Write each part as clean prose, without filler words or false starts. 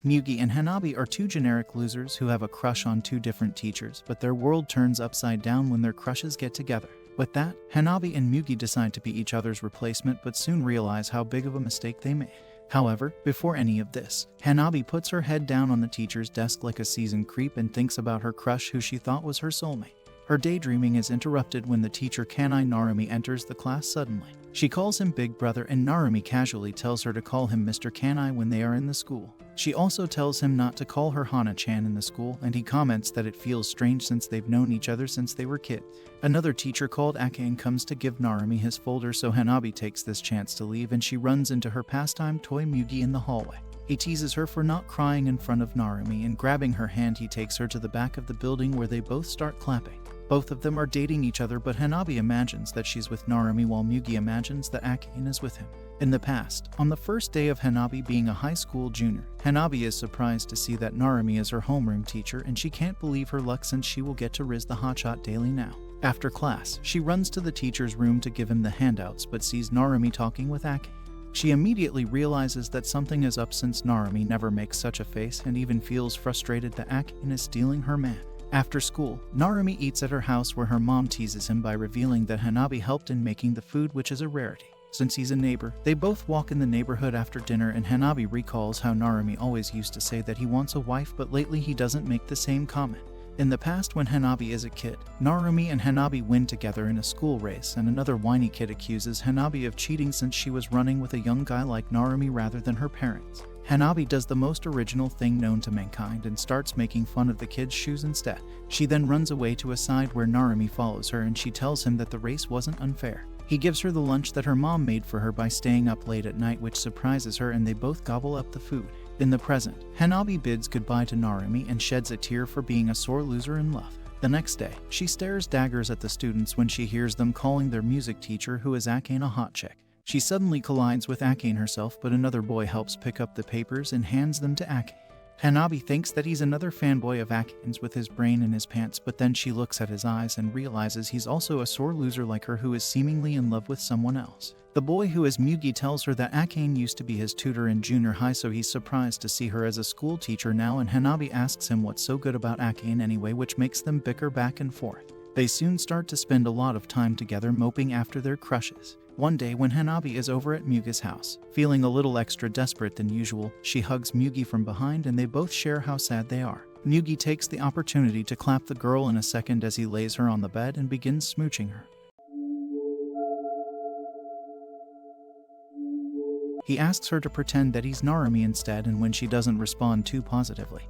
Mugi and Hanabi are two generic losers who have a crush on two different teachers, but their world turns upside down when their crushes get together. With that, Hanabi and Mugi decide to be each other's replacement but soon realize how big of a mistake they made. However, before any of this, Hanabi puts her head down on the teacher's desk like a seasoned creep and thinks about her crush who she thought was her soulmate. Her daydreaming is interrupted when the teacher Kanai Narumi enters the class suddenly. She calls him Big Brother and Narumi casually tells her to call him Mr. Kanai when they are in the school. She also tells him not to call her Hana-chan in the school, and he comments that it feels strange since they've known each other since they were kids. Another teacher called Akane comes to give Narumi his folder, so Hanabi takes this chance to leave and she runs into her pastime toy Mugi in the hallway. He teases her for not crying in front of Narumi, and grabbing her hand he takes her to the back of the building where they both start clapping. Both of them are dating each other, but Hanabi imagines that she's with Narumi while Mugi imagines that Akane is with him. In the past, on the first day of Hanabi being a high school junior, Hanabi is surprised to see that Narumi is her homeroom teacher and she can't believe her luck since she will get to Riz the hotshot daily now. After class, she runs to the teacher's room to give him the handouts but sees Narumi talking with Akane. She immediately realizes that something is up since Narumi never makes such a face and even feels frustrated that Akane is stealing her man. After school, Narumi eats at her house where her mom teases him by revealing that Hanabi helped in making the food, which is a rarity. Since he's a neighbor, they both walk in the neighborhood after dinner and Hanabi recalls how Narumi always used to say that he wants a wife, but lately he doesn't make the same comment. In the past, when Hanabi is a kid, Narumi and Hanabi win together in a school race, and another whiny kid accuses Hanabi of cheating since she was running with a young guy like Narumi rather than her parents. Hanabi does the most original thing known to mankind and starts making fun of the kid's shoes instead. She then runs away to a side where Narumi follows her and she tells him that the race wasn't unfair. He gives her the lunch that her mom made for her by staying up late at night, which surprises her, and they both gobble up the food. In the present, Hanabi bids goodbye to Narumi and sheds a tear for being a sore loser in love. The next day, she stares daggers at the students when she hears them calling their music teacher, who is Akane, a hot chick. She suddenly collides with Akane herself, but another boy helps pick up the papers and hands them to Akane. Hanabi thinks that he's another fanboy of Akane's with his brain in his pants, but then she looks at his eyes and realizes he's also a sore loser like her who is seemingly in love with someone else. The boy who is Mugi tells her that Akane used to be his tutor in junior high, so he's surprised to see her as a school teacher now, and Hanabi asks him what's so good about Akane anyway, which makes them bicker back and forth. They soon start to spend a lot of time together moping after their crushes. One day when Hanabi is over at Mugi's house, feeling a little extra desperate than usual, she hugs Mugi from behind and they both share how sad they are. Mugi takes the opportunity to clap the girl in a second as he lays her on the bed and begins smooching her. He asks her to pretend that he's Narumi instead, and when she doesn't respond too positively,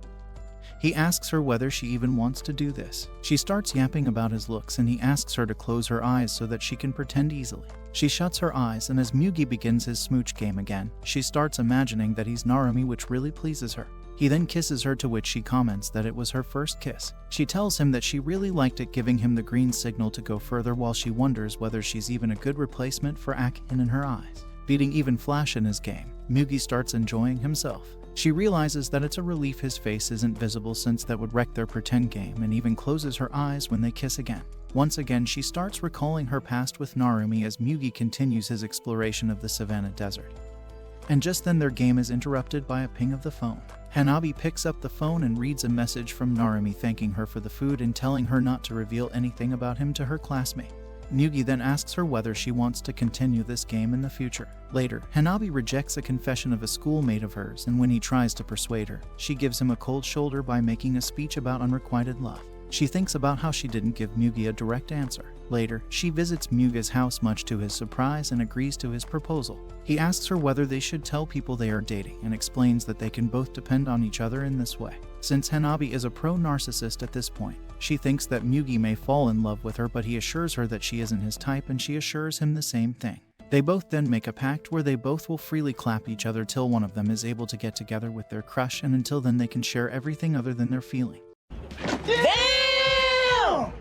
he asks her whether she even wants to do this. She starts yapping about his looks and he asks her to close her eyes so that she can pretend easily. She shuts her eyes, and as Mugi begins his smooch game again, she starts imagining that he's Narumi, which really pleases her. He then kisses her, to which she comments that it was her first kiss. She tells him that she really liked it, giving him the green signal to go further, while she wonders whether she's even a good replacement for Akane in her eyes. Beating even Flash in his game, Mugi starts enjoying himself. She realizes that it's a relief his face isn't visible since that would wreck their pretend game, and even closes her eyes when they kiss again. Once again, she starts recalling her past with Narumi as Mugi continues his exploration of the savannah desert. And just then their game is interrupted by a ping of the phone. Hanabi picks up the phone and reads a message from Narumi thanking her for the food and telling her not to reveal anything about him to her classmate. Mugi then asks her whether she wants to continue this game in the future. Later, Hanabi rejects a confession of a schoolmate of hers, and when he tries to persuade her, she gives him a cold shoulder by making a speech about unrequited love. She thinks about how she didn't give Mugi a direct answer. Later, she visits Mugi's house much to his surprise and agrees to his proposal. He asks her whether they should tell people they are dating and explains that they can both depend on each other in this way. Since Hanabi is a pro-narcissist at this point, she thinks that Mugi may fall in love with her, but he assures her that she isn't his type, and she assures him the same thing. They both then make a pact where they both will freely clap each other till one of them is able to get together with their crush, and until then they can share everything other than their feeling. Damn!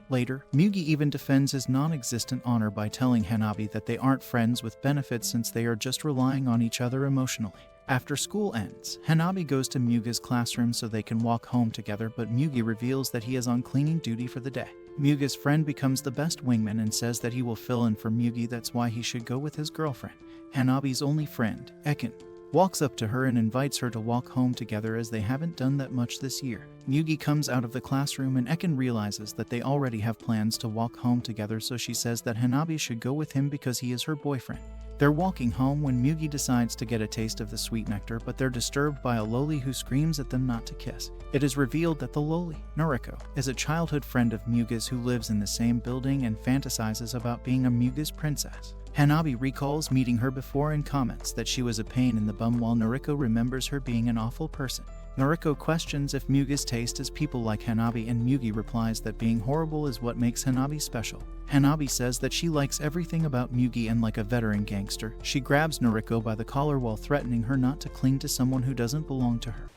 Later, Mugi even defends his non-existent honor by telling Hanabi that they aren't friends with benefits since they are just relying on each other emotionally. After school ends, Hanabi goes to Mugi's classroom so they can walk home together, but Mugi reveals that he is on cleaning duty for the day. Mugi's friend becomes the best wingman and says that he will fill in for Mugi, that's why he should go with his girlfriend, Hanabi's only friend, Ekin. walks up to her and invites her to walk home together as they haven't done that much this year. Mugi comes out of the classroom and Ekin realizes that they already have plans to walk home together, so she says that Hanabi should go with him because he is her boyfriend. They're walking home when Mugi decides to get a taste of the sweet nectar, but they're disturbed by a loli who screams at them not to kiss. It is revealed that the loli, Noriko, is a childhood friend of Mugi's who lives in the same building and fantasizes about being a Mugi's princess. Hanabi recalls meeting her before and comments that she was a pain in the bum, while Noriko remembers her being an awful person. Noriko questions if Mugi's taste is people like Hanabi, and Mugi replies that being horrible is what makes Hanabi special. Hanabi says that she likes everything about Mugi, and like a veteran gangster, she grabs Noriko by the collar while threatening her not to cling to someone who doesn't belong to her.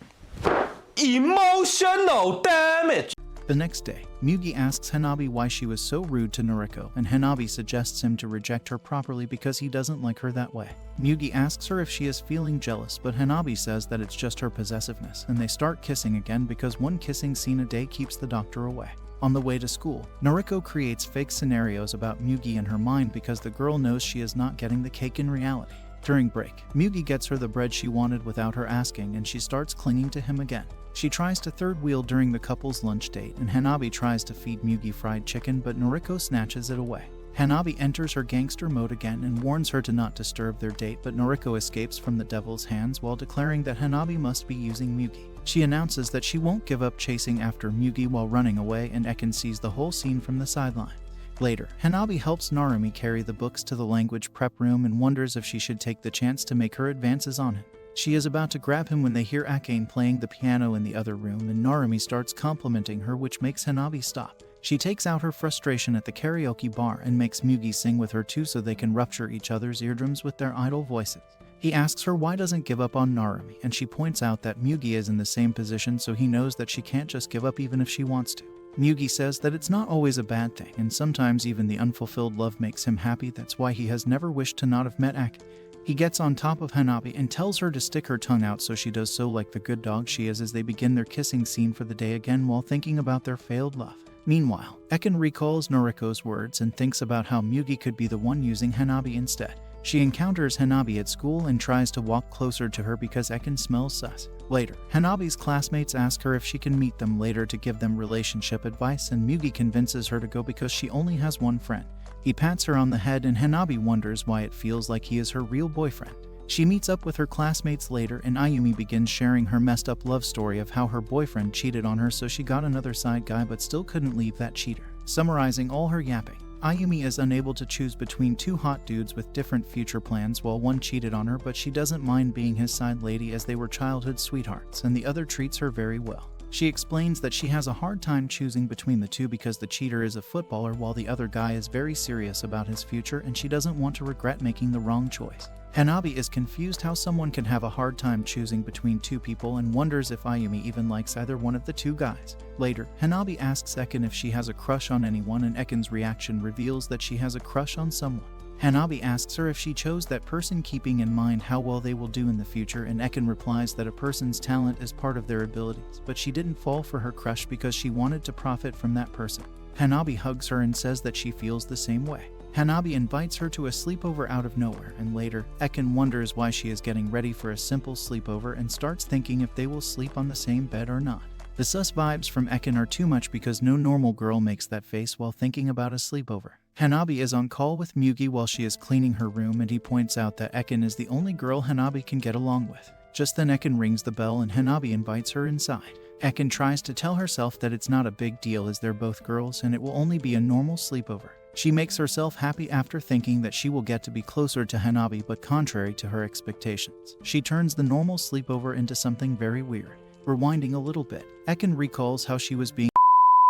Emotional damage! The next day, Mugi asks Hanabi why she was so rude to Noriko, and Hanabi suggests him to reject her properly because he doesn't like her that way. Mugi asks her if she is feeling jealous, but Hanabi says that it's just her possessiveness, and they start kissing again because one kissing scene a day keeps the doctor away. On the way to school, Noriko creates fake scenarios about Mugi in her mind because the girl knows she is not getting the cake in reality. During break, Mugi gets her the bread she wanted without her asking, and she starts clinging to him again. She tries to third wheel during the couple's lunch date, and Hanabi tries to feed Mugi fried chicken, but Noriko snatches it away. Hanabi enters her gangster mode again and warns her to not disturb their date, but Noriko escapes from the devil's hands while declaring that Hanabi must be using Mugi. She announces that she won't give up chasing after Mugi while running away, and Ekin sees the whole scene from the sideline. Later, Hanabi helps Narumi carry the books to the language prep room and wonders if she should take the chance to make her advances on him. She is about to grab him when they hear Akane playing the piano in the other room, and Narumi starts complimenting her, which makes Hanabi stop. She takes out her frustration at the karaoke bar and makes Mugi sing with her too so they can rupture each other's eardrums with their idle voices. He asks her why doesn't give up on Narumi, and she points out that Mugi is in the same position, so he knows that she can't just give up even if she wants to. Mugi says that it's not always a bad thing, and sometimes even the unfulfilled love makes him happy. That's why he has never wished to not have met Akane. He gets on top of Hanabi and tells her to stick her tongue out, so she does so like the good dog she is, as they begin their kissing scene for the day again while thinking about their failed love. Meanwhile, Ekin recalls Noriko's words and thinks about how Mugi could be the one using Hanabi instead. She encounters Hanabi at school and tries to walk closer to her because Ekin smells sus. Later, Hanabi's classmates ask her if she can meet them later to give them relationship advice, and Mugi convinces her to go because she only has one friend. He pats her on the head, and Hanabi wonders why it feels like he is her real boyfriend. She meets up with her classmates later, and Ayumi begins sharing her messed up love story of how her boyfriend cheated on her, so she got another side guy but still couldn't leave that cheater. Summarizing all her yapping, Ayumi is unable to choose between two hot dudes with different future plans, while one cheated on her, but she doesn't mind being his side lady as they were childhood sweethearts, and the other treats her very well. She explains that she has a hard time choosing between the two because the cheater is a footballer while the other guy is very serious about his future, and she doesn't want to regret making the wrong choice. Hanabi is confused how someone can have a hard time choosing between two people and wonders if Ayumi even likes either one of the two guys. Later, Hanabi asks Ekin if she has a crush on anyone, and Ekin's reaction reveals that she has a crush on someone. Hanabi asks her if she chose that person keeping in mind how well they will do in the future, and Ekin replies that a person's talent is part of their abilities, but she didn't fall for her crush because she wanted to profit from that person. Hanabi hugs her and says that she feels the same way. Hanabi invites her to a sleepover out of nowhere, and later, Ekin wonders why she is getting ready for a simple sleepover and starts thinking if they will sleep on the same bed or not. The sus vibes from Ekin are too much because no normal girl makes that face while thinking about a sleepover. Hanabi is on call with Mugi while she is cleaning her room, and he points out that Ekin is the only girl Hanabi can get along with. Just then Ekin rings the bell and Hanabi invites her inside. Ekin tries to tell herself that it's not a big deal as they're both girls and it will only be a normal sleepover. She makes herself happy after thinking that she will get to be closer to Hanabi, but contrary to her expectations, she turns the normal sleepover into something very weird. Rewinding a little bit, Ekin recalls how she was being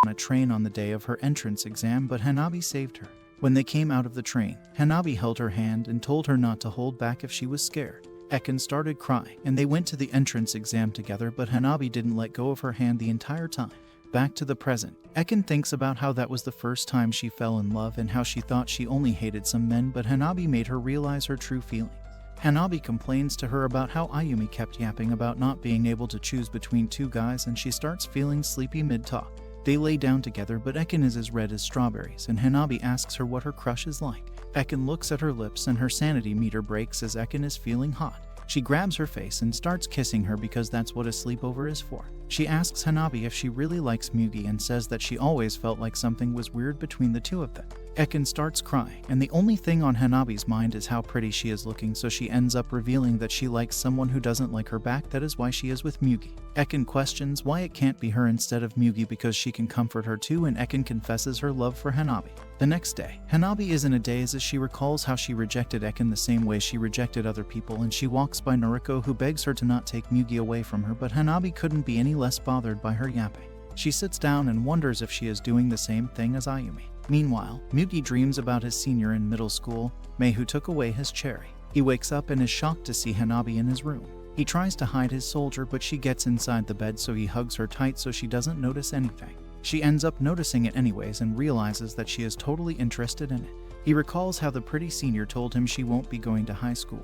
on a train on the day of her entrance exam, but Hanabi saved her. When they came out of the train, Hanabi held her hand and told her not to hold back if she was scared. Ekin started crying, and they went to the entrance exam together, but Hanabi didn't let go of her hand the entire time. Back to the present, Ekin thinks about how that was the first time she fell in love and how she thought she only hated some men, but Hanabi made her realize her true feelings. Hanabi complains to her about how Ayumi kept yapping about not being able to choose between two guys, and she starts feeling sleepy mid-talk. They lay down together, but Ekin is as red as strawberries, and Hanabi asks her what her crush is like. Ekin looks at her lips and her sanity meter breaks as Ekin is feeling hot. She grabs her face and starts kissing her because that's what a sleepover is for. She asks Hanabi if she really likes Mugi and says that she always felt like something was weird between the two of them. Ekin starts crying, and the only thing on Hanabi's mind is how pretty she is looking, so she ends up revealing that she likes someone who doesn't like her back. That is why she is with Mugi. Ekin questions why it can't be her instead of Mugi because she can comfort her too, and Ekin confesses her love for Hanabi. The next day, Hanabi is in a daze as she recalls how she rejected Ekin the same way she rejected other people, and she walks by Noriko, who begs her to not take Mugi away from her, but Hanabi couldn't be any less bothered by her yapping. She sits down and wonders if she is doing the same thing as Ayumi. Meanwhile, Mugi dreams about his senior in middle school, Mei, who took away his cherry. He wakes up and is shocked to see Hanabi in his room. He tries to hide his soldier, but she gets inside the bed, so he hugs her tight so she doesn't notice anything. She ends up noticing it anyways and realizes that she is totally interested in it. He recalls how the pretty senior told him she won't be going to high school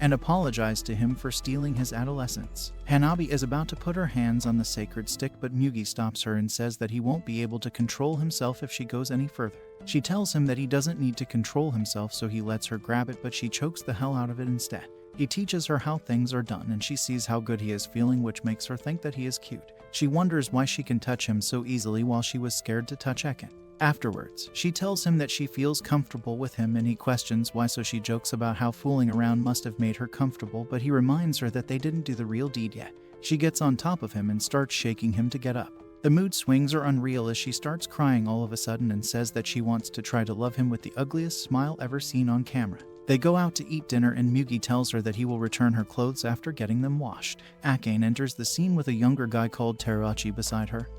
and apologized to him for stealing his adolescence. Hanabi is about to put her hands on the sacred stick, but Mugi stops her and says that he won't be able to control himself if she goes any further. She tells him that he doesn't need to control himself, so he lets her grab it, but she chokes the hell out of it instead. He teaches her how things are done, and she sees how good he is feeling, which makes her think that he is cute. She wonders why she can touch him so easily while she was scared to touch Ekin. Afterwards, she tells him that she feels comfortable with him, and he questions why, so she jokes about how fooling around must have made her comfortable, but he reminds her that they didn't do the real deed yet. She gets on top of him and starts shaking him to get up. The mood swings are unreal as she starts crying all of a sudden and says that she wants to try to love him with the ugliest smile ever seen on camera. They go out to eat dinner, and Mugi tells her that he will return her clothes after getting them washed. Akane enters the scene with a younger guy called Terachi beside her,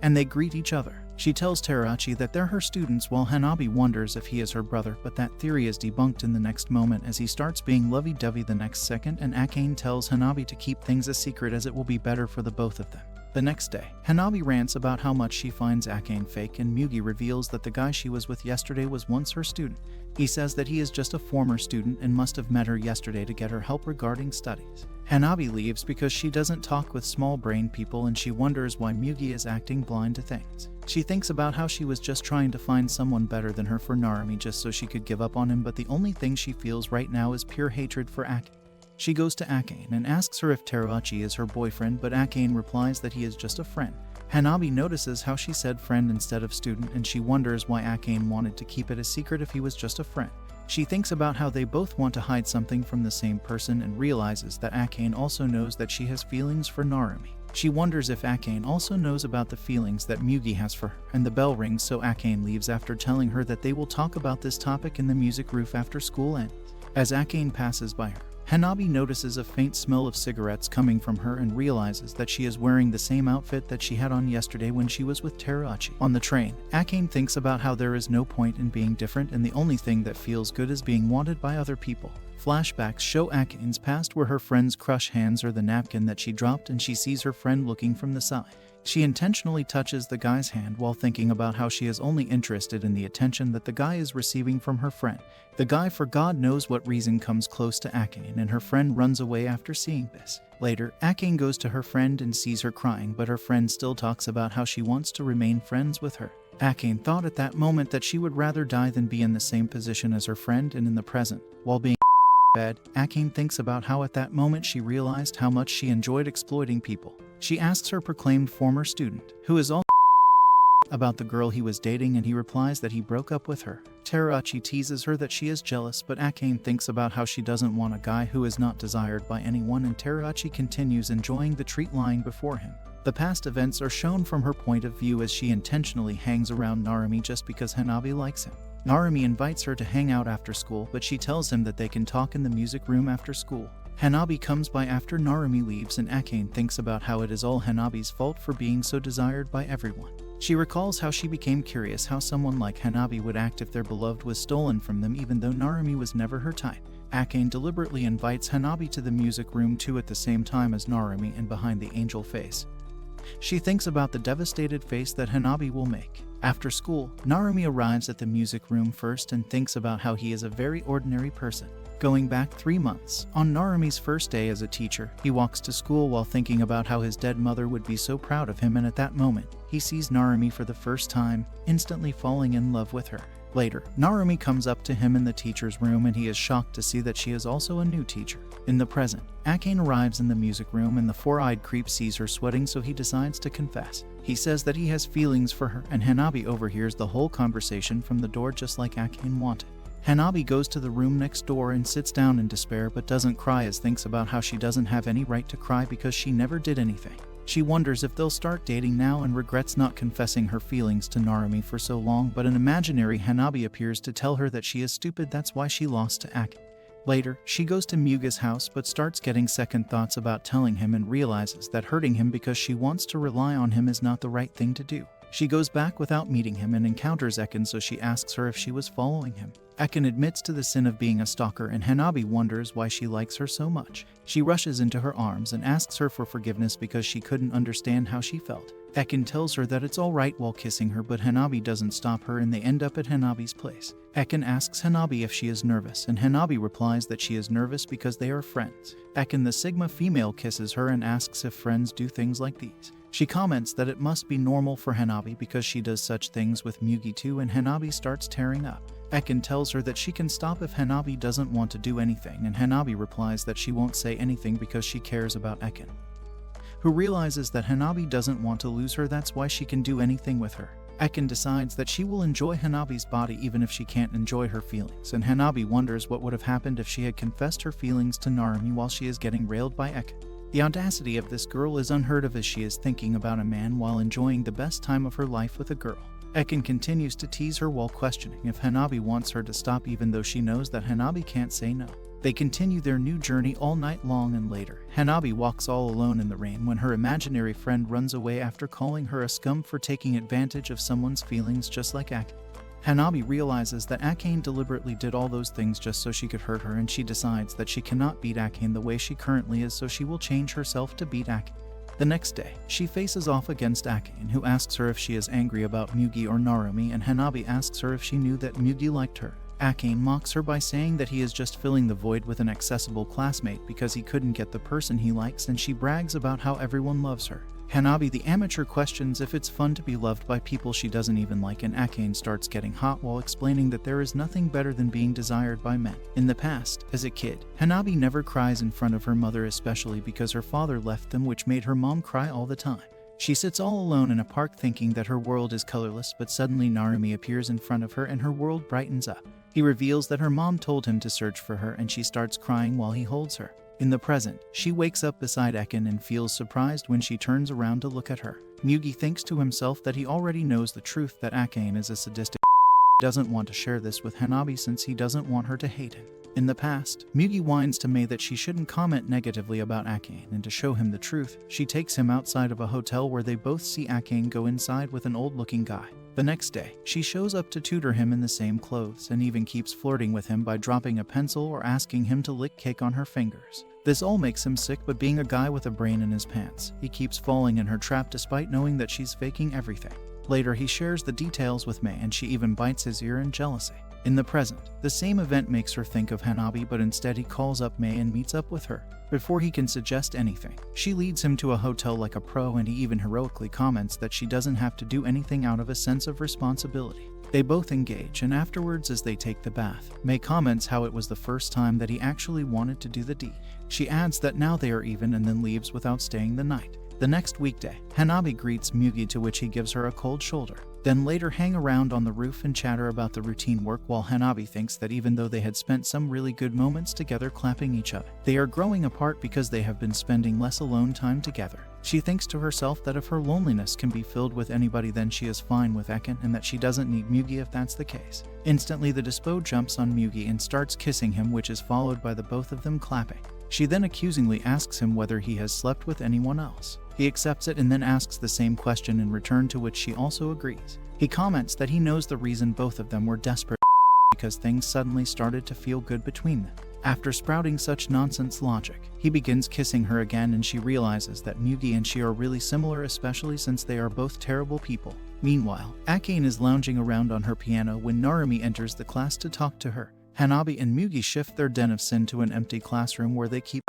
and they greet each other. She tells Terachi that they're her students, while Hanabi wonders if he is her brother, but that theory is debunked in the next moment as he starts being lovey-dovey the next second, and Akane tells Hanabi to keep things a secret as it will be better for the both of them. The next day, Hanabi rants about how much she finds Akane fake, and Mugi reveals that the guy she was with yesterday was once her student. He says that he is just a former student and must have met her yesterday to get her help regarding studies. Hanabi leaves because she doesn't talk with small-brained people, and she wonders why Mugi is acting blind to things. She thinks about how she was just trying to find someone better than her for Narumi just so she could give up on him, but the only thing she feels right now is pure hatred for Akane. She goes to Akane and asks her if Terachi is her boyfriend, but Akane replies that he is just a friend. Hanabi notices how she said friend instead of student, and she wonders why Akane wanted to keep it a secret if he was just a friend. She thinks about how they both want to hide something from the same person and realizes that Akane also knows that she has feelings for Narumi. She wonders if Akane also knows about the feelings that Mugi has for her, and the bell rings, so Akane leaves after telling her that they will talk about this topic in the music roof after school ends. As Akane passes by her, Hanabi notices a faint smell of cigarettes coming from her and realizes that she is wearing the same outfit that she had on yesterday when she was with Terachi. On the train, Akane thinks about how there is no point in being different, and the only thing that feels good is being wanted by other people. Flashbacks show Akane's past, where her friend's crush hands her the napkin that she dropped, and she sees her friend looking from the side. She intentionally touches the guy's hand while thinking about how she is only interested in the attention that the guy is receiving from her friend. The guy, for God knows what reason, comes close to Akane, and her friend runs away after seeing this. Later, Akane goes to her friend and sees her crying, but her friend still talks about how she wants to remain friends with her. Akane thought at that moment that she would rather die than be in the same position as her friend, and in the present, while being bed, Akane thinks about how at that moment she realized how much she enjoyed exploiting people. She asks her proclaimed former student, who is also about the girl he was dating, and he replies that he broke up with her. Terachi teases her that she is jealous, but Akane thinks about how she doesn't want a guy who is not desired by anyone, and Terachi continues enjoying the treat lying before him. The past events are shown from her point of view as she intentionally hangs around Narumi just because Hanabi likes him. Narumi invites her to hang out after school, but she tells him that they can talk in the music room after school. Hanabi comes by after Narumi leaves, and Akane thinks about how it is all Hanabi's fault for being so desired by everyone. She recalls how she became curious how someone like Hanabi would act if their beloved was stolen from them, even though Narumi was never her type. Akane deliberately invites Hanabi to the music room too at the same time as Narumi, and behind the angel face, she thinks about the devastated face that Hanabi will make. After school, Narumi arrives at the music room first and thinks about how he is a very ordinary person. Going back 3 months, on Narumi's first day as a teacher, he walks to school while thinking about how his dead mother would be so proud of him, and at that moment, he sees Narumi for the first time, instantly falling in love with her. Later, Narumi comes up to him in the teacher's room and he is shocked to see that she is also a new teacher. In the present, Akane arrives in the music room and the four-eyed creep sees her sweating, so he decides to confess. He says that he has feelings for her, and Hanabi overhears the whole conversation from the door just like Akane wanted. Hanabi goes to the room next door and sits down in despair but doesn't cry, as thinks about how she doesn't have any right to cry because she never did anything. She wonders if they'll start dating now and regrets not confessing her feelings to Narumi for so long, but an imaginary Hanabi appears to tell her that she is stupid, that's why she lost to Akane. Later, she goes to Mugi's house but starts getting second thoughts about telling him and realizes that hurting him because she wants to rely on him is not the right thing to do. She goes back without meeting him and encounters Ekon, so she asks her if she was following him. Ekon admits to the sin of being a stalker and Hanabi wonders why she likes her so much. She rushes into her arms and asks her for forgiveness because she couldn't understand how she felt. Ekon tells her that it's alright while kissing her, but Hanabi doesn't stop her and they end up at Hanabi's place. Ekon asks Hanabi if she is nervous and Hanabi replies that she is nervous because they are friends. Ekon, the Sigma female, kisses her and asks if friends do things like these. She comments that it must be normal for Hanabi because she does such things with Mugi too, and Hanabi starts tearing up. Ekon tells her that she can stop if Hanabi doesn't want to do anything, and Hanabi replies that she won't say anything because she cares about Ekon, who realizes that Hanabi doesn't want to lose her, that's why she can do anything with her. Ekon decides that she will enjoy Hanabi's body even if she can't enjoy her feelings, and Hanabi wonders what would have happened if she had confessed her feelings to Narumi while she is getting railed by Ekon. The audacity of this girl is unheard of, as she is thinking about a man while enjoying the best time of her life with a girl. Ekon continues to tease her while questioning if Hanabi wants her to stop, even though she knows that Hanabi can't say no. They continue their new journey all night long, and later, Hanabi walks all alone in the rain when her imaginary friend runs away after calling her a scum for taking advantage of someone's feelings just like Akane. Hanabi realizes that Akane deliberately did all those things just so she could hurt her, and she decides that she cannot beat Akane the way she currently is, so she will change herself to beat Akane. The next day, she faces off against Akane, who asks her if she is angry about Mugi or Narumi, and Hanabi asks her if she knew that Mugi liked her. Akane mocks her by saying that he is just filling the void with an accessible classmate because he couldn't get the person he likes, and she brags about how everyone loves her. Hanabi, the amateur, questions if it's fun to be loved by people she doesn't even like, and Akane starts getting hot while explaining that there is nothing better than being desired by men. In the past, as a kid, Hanabi never cries in front of her mother, especially because her father left them, which made her mom cry all the time. She sits all alone in a park thinking that her world is colorless, but suddenly Narumi appears in front of her and her world brightens up. He reveals that her mom told him to search for her, and she starts crying while he holds her. In the present, she wakes up beside Ekon and feels surprised when she turns around to look at her. Mugi thinks to himself that he already knows the truth, that Akane is a sadistic doesn't want to share this with Hanabi since he doesn't want her to hate him. In the past, Mugi whines to Mei that she shouldn't comment negatively about Akane, and to show him the truth, she takes him outside of a hotel where they both see Akane go inside with an old-looking guy. The next day, she shows up to tutor him in the same clothes and even keeps flirting with him by dropping a pencil or asking him to lick cake on her fingers. This all makes him sick, but being a guy with a brain in his pants, he keeps falling in her trap despite knowing that she's faking everything. Later, he shares the details with Mei and she even bites his ear in jealousy. In the present, the same event makes her think of Hanabi, but instead he calls up Mei and meets up with her. Before he can suggest anything, she leads him to a hotel like a pro, and he even heroically comments that she doesn't have to do anything out of a sense of responsibility. They both engage, and afterwards, as they take the bath, Mei comments how it was the first time that he actually wanted to do the deed. She adds that now they are even, and then leaves without staying the night. The next weekday, Hanabi greets Mugi, to which he gives her a cold shoulder. Then later hang around on the roof and chatter about the routine work, while Hanabi thinks that even though they had spent some really good moments together clapping each other, they are growing apart because they have been spending less alone time together. She thinks to herself that if her loneliness can be filled with anybody, then she is fine with Ekon, and that she doesn't need Mugi if that's the case. Instantly, the Dispo jumps on Mugi and starts kissing him, which is followed by the both of them clapping. She then accusingly asks him whether he has slept with anyone else. He accepts it and then asks the same question in return, to which she also agrees. He comments that he knows the reason both of them were desperate, because things suddenly started to feel good between them. After sprouting such nonsense logic, he begins kissing her again, and she realizes that Mugi and she are really similar, especially since they are both terrible people. Meanwhile, Akane is lounging around on her piano when Narumi enters the class to talk to her. Hanabi and Mugi shift their den of sin to an empty classroom where they keep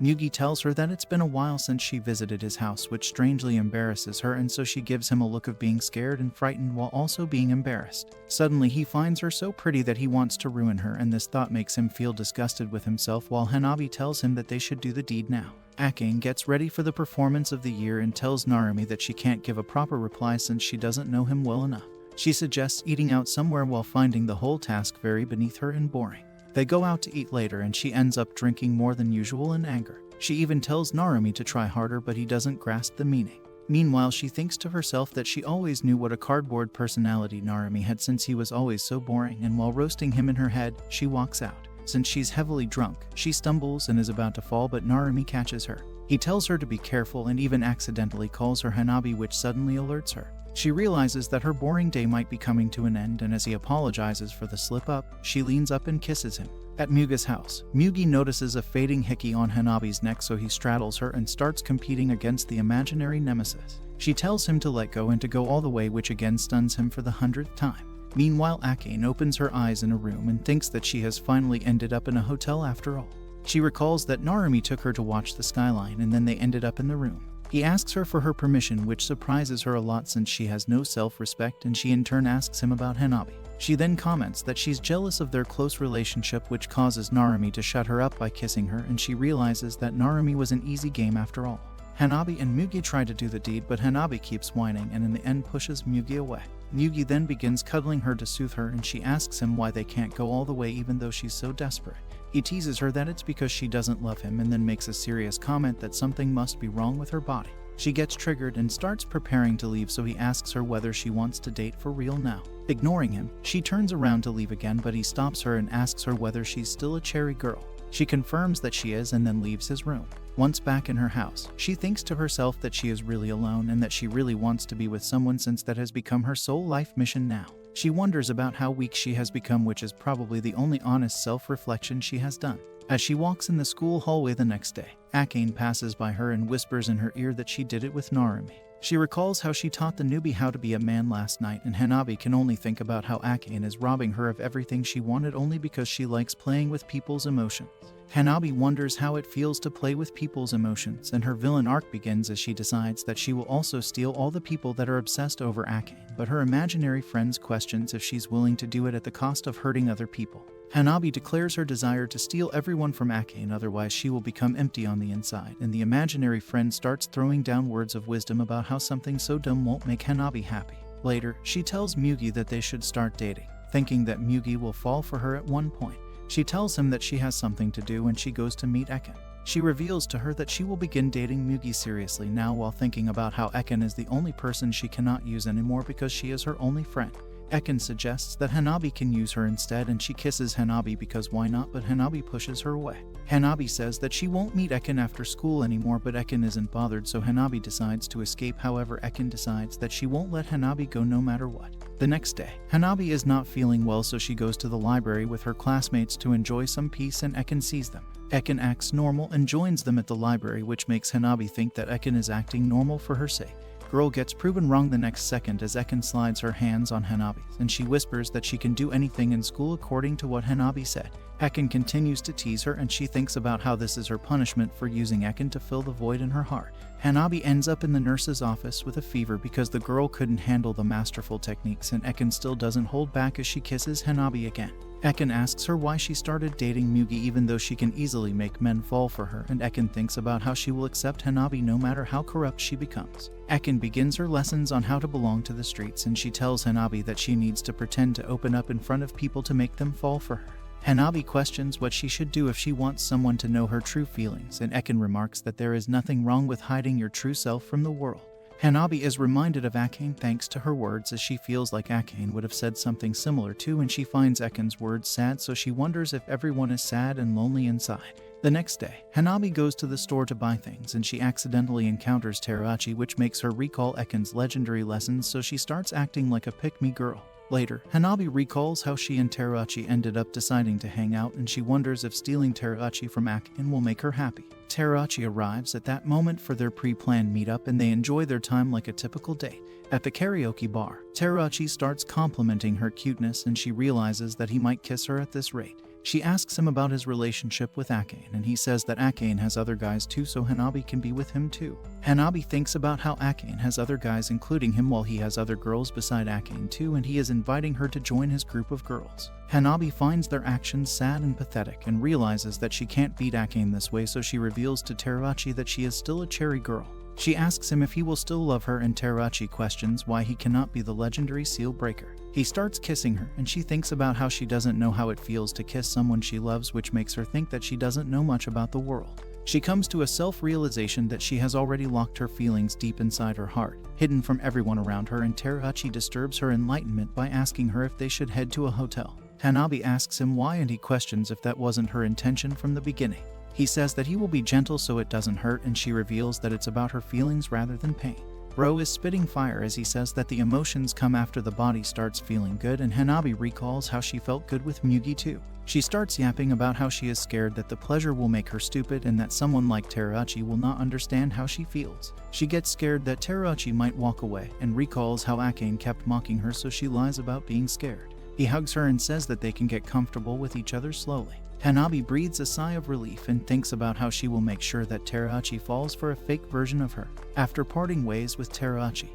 Mugi tells her that it's been a while since she visited his house, which strangely embarrasses her, and so she gives him a look of being scared and frightened while also being embarrassed. Suddenly he finds her so pretty that he wants to ruin her, and this thought makes him feel disgusted with himself, while Hanabi tells him that they should do the deed now. Akane gets ready for the performance of the year and tells Narumi that she can't give a proper reply since she doesn't know him well enough. She suggests eating out somewhere while finding the whole task very beneath her and boring. They go out to eat later and she ends up drinking more than usual in anger. She even tells Narumi to try harder, but he doesn't grasp the meaning. Meanwhile, she thinks to herself that she always knew what a cardboard personality Narumi had since he was always so boring, and while roasting him in her head, she walks out. Since she's heavily drunk, she stumbles and is about to fall, but Narumi catches her. He tells her to be careful and even accidentally calls her Hanabi, which suddenly alerts her. She realizes that her boring day might be coming to an end, and as he apologizes for the slip-up, she leans up and kisses him. At Mugi's house, Mugi notices a fading hickey on Hanabi's neck, so he straddles her and starts competing against the imaginary nemesis. She tells him to let go and to go all the way, which again stuns him for the 100th time. Meanwhile, Akane opens her eyes in a room and thinks that she has finally ended up in a hotel after all. She recalls that Narumi took her to watch the skyline and then they ended up in the room. He asks her for her permission, which surprises her a lot since she has no self-respect, and she in turn asks him about Hanabi. She then comments that she's jealous of their close relationship, which causes Narumi to shut her up by kissing her, and she realizes that Narumi was an easy game after all. Hanabi and Mugi try to do the deed, but Hanabi keeps whining and in the end pushes Mugi away. Mugi then begins cuddling her to soothe her, and she asks him why they can't go all the way even though she's so desperate. He teases her that it's because she doesn't love him and then makes a serious comment that something must be wrong with her body. She gets triggered and starts preparing to leave, so he asks her whether she wants to date for real now. Ignoring him, she turns around to leave again, but he stops her and asks her whether she's still a cherry girl. She confirms that she is and then leaves his room. Once back in her house, she thinks to herself that she is really alone and that she really wants to be with someone since that has become her sole life mission now. She wonders about how weak she has become, which is probably the only honest self-reflection she has done. As she walks in the school hallway the next day, Akane passes by her and whispers in her ear that she did it with Narumi. She recalls how she taught the newbie how to be a man last night, and Hanabi can only think about how Akane is robbing her of everything she wanted only because she likes playing with people's emotions. Hanabi wonders how it feels to play with people's emotions, and her villain arc begins as she decides that she will also steal all the people that are obsessed over Akane, but her imaginary friends questions if she's willing to do it at the cost of hurting other people. Hanabi declares her desire to steal everyone from Akane, otherwise she will become empty on the inside, and the imaginary friend starts throwing down words of wisdom about how something so dumb won't make Hanabi happy. Later, she tells Mugi that they should start dating, thinking that Mugi will fall for her at one point. She tells him that she has something to do and she goes to meet Ekin. She reveals to her that she will begin dating Mugi seriously now, while thinking about how Ekin is the only person she cannot use anymore because she is her only friend. Ekin suggests that Hanabi can use her instead, and she kisses Hanabi because why not, but Hanabi pushes her away. Hanabi says that she won't meet Ekin after school anymore, but Ekin isn't bothered, so Hanabi decides to escape. However, Ekin decides that she won't let Hanabi go no matter what. The next day, Hanabi is not feeling well, so she goes to the library with her classmates to enjoy some peace, and Ekin sees them. Ekin acts normal and joins them at the library, which makes Hanabi think that Ekin is acting normal for her sake. Girl gets proven wrong the next second as Ekin slides her hands on Hanabi's, and she whispers that she can do anything in school according to what Hanabi said. Ekin continues to tease her, and she thinks about how this is her punishment for using Ekin to fill the void in her heart. Hanabi ends up in the nurse's office with a fever because the girl couldn't handle the masterful techniques, and Ekin still doesn't hold back as she kisses Hanabi again. Ekin asks her why she started dating Mugi even though she can easily make men fall for her, and Ekin thinks about how she will accept Hanabi no matter how corrupt she becomes. Ekin begins her lessons on how to belong to the streets, and she tells Hanabi that she needs to pretend to open up in front of people to make them fall for her. Hanabi questions what she should do if she wants someone to know her true feelings, and Ekin remarks that there is nothing wrong with hiding your true self from the world. Hanabi is reminded of Akane thanks to her words, as she feels like Akane would have said something similar too, and she finds Ekin's words sad, so she wonders if everyone is sad and lonely inside. The next day, Hanabi goes to the store to buy things, and she accidentally encounters Terachi, which makes her recall Ekin's legendary lessons, so she starts acting like a pick-me girl. Later, Hanabi recalls how she and Terachi ended up deciding to hang out, and she wonders if stealing Terachi from Akane will make her happy. Terachi arrives at that moment for their pre-planned meetup, and they enjoy their time like a typical date. At the karaoke bar, Terachi starts complimenting her cuteness, and she realizes that he might kiss her at this rate. She asks him about his relationship with Akane, and he says that Akane has other guys too, so Hanabi can be with him too. Hanabi thinks about how Akane has other guys including him while he has other girls beside Akane too, and he is inviting her to join his group of girls. Hanabi finds their actions sad and pathetic and realizes that she can't beat Akane this way, so she reveals to Teruhachi that she is still a cherry girl. She asks him if he will still love her, and Teruhachi questions why he cannot be the legendary seal breaker. He starts kissing her, and she thinks about how she doesn't know how it feels to kiss someone she loves, which makes her think that she doesn't know much about the world. She comes to a self-realization that she has already locked her feelings deep inside her heart, hidden from everyone around her, and Teruhachi disturbs her enlightenment by asking her if they should head to a hotel. Hanabi asks him why, and he questions if that wasn't her intention from the beginning. He says that he will be gentle so it doesn't hurt, and she reveals that it's about her feelings rather than pain. Bro is spitting fire as he says that the emotions come after the body starts feeling good, and Hanabi recalls how she felt good with Mugi too. She starts yapping about how she is scared that the pleasure will make her stupid and that someone like Teruhachi will not understand how she feels. She gets scared that Teruhachi might walk away and recalls how Akane kept mocking her, so she lies about being scared. He hugs her and says that they can get comfortable with each other slowly. Hanabi breathes a sigh of relief and thinks about how she will make sure that Teruhachi falls for a fake version of her. After parting ways with Teruhachi,